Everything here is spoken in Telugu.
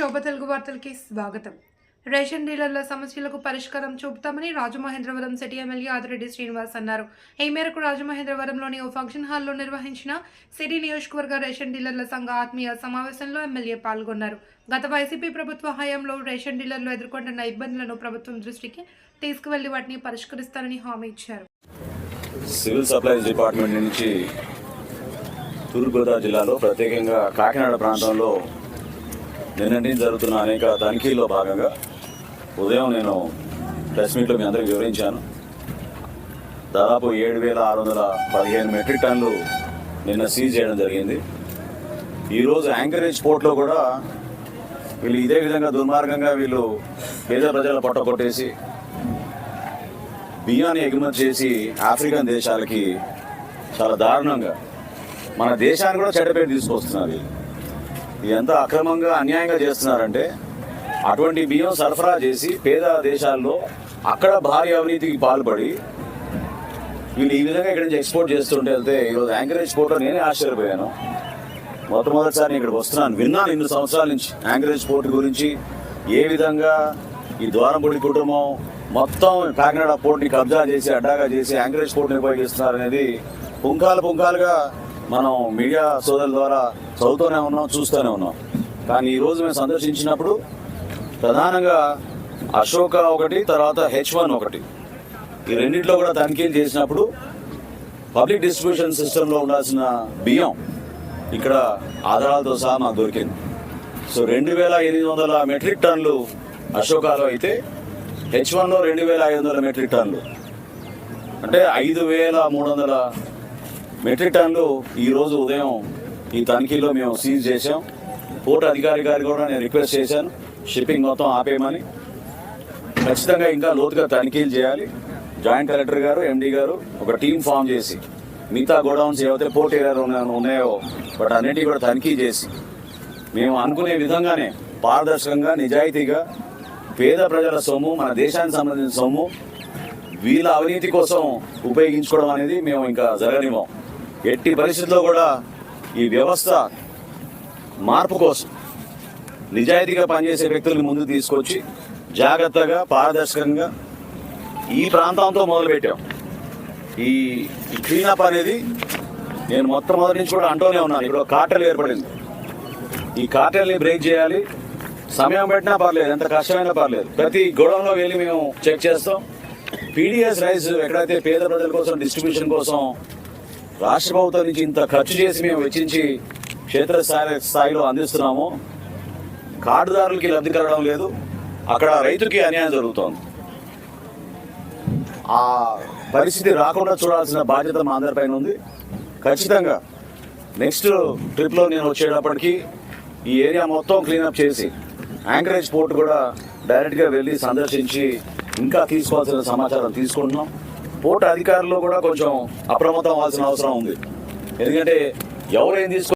శోభ తెలుగు వార్తలకి స్వాగతం. రేషన్ డీలర్ల సమస్యలకు పరిష్కారం చూపుతామని రాజమహేంద్రవరం సిటీ ఎమ్మెల్యే ఆదిరెడ్డి శ్రీనివాస్ అన్నారు. ఈ మేరకు రాజమహేంద్రవరంలోని ఓ ఫంక్షన్ హాల్లో నిర్వహించిన సిటీ నియోజకవర్గ రేషన్ డీలర్ల సంఘ ఆత్మీయ సమావేశంలో ఎమ్మెల్యే పాల్గొన్నారు. గత వైసీపీ ప్రభుత్వ హయాంలో రేషన్ డీలర్లు ఎదుర్కొంటున్న ఇబ్బందులను ప్రభుత్వం దృష్టికి తీసుకువెళ్లి వాటిని పరిష్కరిస్తారని హామీ ఇచ్చారు. సివిల్ సప్లైస్ డిపార్ట్మెంట్ నుంచి తూర్పుగోదావరి జిల్లాలో ప్రత్యేకంగా కాకినాడ ప్రాంతంలో నిన్నటి జరుగుతున్న అనేక తనిఖీల్లో భాగంగా ఉదయం నేను ప్రెస్ మీట్లో మీ అందరికీ వివరించాను. దాదాపు 7,615 మెట్రిక్ టన్నులు నిన్న సీజ్ చేయడం జరిగింది. ఈరోజు యాంకరేజ్ పోర్ట్లో కూడా వీళ్ళు ఇదే విధంగా దుర్మార్గంగా వీళ్ళు పేద ప్రజల పొట్ట కొట్టేసి బియ్యాన్ని ఎగుమతి చేసి ఆఫ్రికన్ దేశాలకి చాలా దారుణంగా మన దేశాన్ని కూడా చెడ్డపేరు తీసుకొస్తున్నారు. ఎంత అక్రమంగా అన్యాయంగా చేస్తున్నారంటే అటువంటి బియ్యం సరఫరా చేసి పేద దేశాల్లో అక్కడ భారీ అవినీతికి పాల్పడి వీళ్ళు ఈ విధంగా ఇక్కడి నుంచి ఎక్స్పోర్ట్ చేస్తుంటే వెళ్తే ఈరోజు యాంకరేజ్ పోర్ట్లో నేనే ఆశ్చర్యపోయాను. మొట్టమొదటిసారి ఇక్కడికి వస్తున్నాను. విన్నాను 2 సంవత్సరాల నుంచి యాంకరేజ్ పోర్ట్ గురించి, ఏ విధంగా ఈ ద్వారంపూడి కుటుంబం మొత్తం కాకినాడ పోర్ట్ని కబ్జా చేసి అడ్డాగా చేసి యాంకరేజ్ పోర్ట్ని ఉపయోగిస్తున్నారు అనేది పుంకాలుగా మనం మీడియా సోదరుల ద్వారా చదువుతూనే ఉన్నాం, చూస్తూనే ఉన్నాం. కానీ ఈరోజు మేము సందర్శించినప్పుడు ప్రధానంగా అశోక ఒకటి, తర్వాత H1 ఒకటి, ఈ రెండింటిలో కూడా తనిఖీలు చేసినప్పుడు పబ్లిక్ డిస్ట్రిబ్యూషన్ సిస్టంలో ఉండాల్సిన బియ్యం ఇక్కడ ఆధారాలతో సహా మాకు దొరికింది. సో 2,800 మెట్రిక్ టన్నులు అశోకాలో అయితే H1లో 2,500 మెట్రిక్ టన్నులు, అంటే 5,300 మెట్రిక్ టన్నులు ఈరోజు ఉదయం ఈ తనిఖీలో మేము సీజ్ చేసాం. పోర్ట్ అధికారి గారికి కూడా నేను రిక్వెస్ట్ చేశాను, షిప్పింగ్ మొత్తం ఆపేయమని. ఖచ్చితంగా ఇంకా లోతుగా తనిఖీలు చేయాలి. జాయింట్ కలెక్టర్ గారు, MD గారు ఒక టీం ఫామ్ చేసి మిగతా గోడౌన్స్ ఏవైతే పోర్ట్ ఏరియాలో ఉన్నాయో బట్ అన్నిటికీ కూడా తనిఖీ చేసి మేము అనుకునే విధంగానే పారదర్శకంగా నిజాయితీగా పేద ప్రజల సొమ్ము, మన దేశానికి సంబంధించిన సొమ్ము వీళ్ళ అవినీతి కోసం ఉపయోగించుకోవడం అనేది మేము ఇంకా జరగనివ్వం. ఎట్టి పరిస్థితుల్లో కూడా ఈ వ్యవస్థ మార్పు కోసం నిజాయితీగా పనిచేసే వ్యక్తుల్ని ముందు తీసుకొచ్చి జాగ్రత్తగా పారదర్శకంగా ఈ ప్రాంతంతో మొదలుపెట్టాం. ఈ క్లీనప్ అనేది నేను మొట్టమొదటి నుంచి కూడా అంటూనే ఉన్నాను. ఇక్కడ కార్టెల్ ఏర్పడింది. ఈ కార్టెల్ని బ్రేక్ చేయాలి. సమయం పెట్టినా పర్లేదు, ఎంత కష్టమైనా పర్లేదు, ప్రతి గోడౌన్లో వెళ్ళి మేము చెక్ చేస్తాం. PDS రైస్ ఎక్కడైతే పేద ప్రజల కోసం డిస్ట్రిబ్యూషన్ కోసం రాష్ట్ర ప్రభుత్వం నుంచి ఇంత ఖర్చు చేసి మేము వెచ్చించి క్షేత్రస్థాయిలో అందిస్తున్నామో కార్డుదారులకి లబ్ధి కలగడం లేదు, అక్కడ రైతుకి అన్యాయం జరుగుతోంది. ఆ పరిస్థితి రాకుండా చూడాల్సిన బాధ్యత మా అందరిపైన ఉంది. ఖచ్చితంగా నెక్స్ట్ ట్రిప్లో నేను వచ్చేటప్పటికి ఈ ఏరియా మొత్తం క్లీనప్ చేసి యాంకరేజ్ పోర్ట్ కూడా డైరెక్ట్గా వెళ్ళి సందర్శించి ఇంకా తీసుకోవాల్సిన సమాచారం తీసుకుంటున్నాం. పోర్ట్ అధికారులు కూడా కొంచెం అప్రమత్తం అవ్వాల్సిన అవసరం ఉంది. ఎందుకంటే ఎవరేం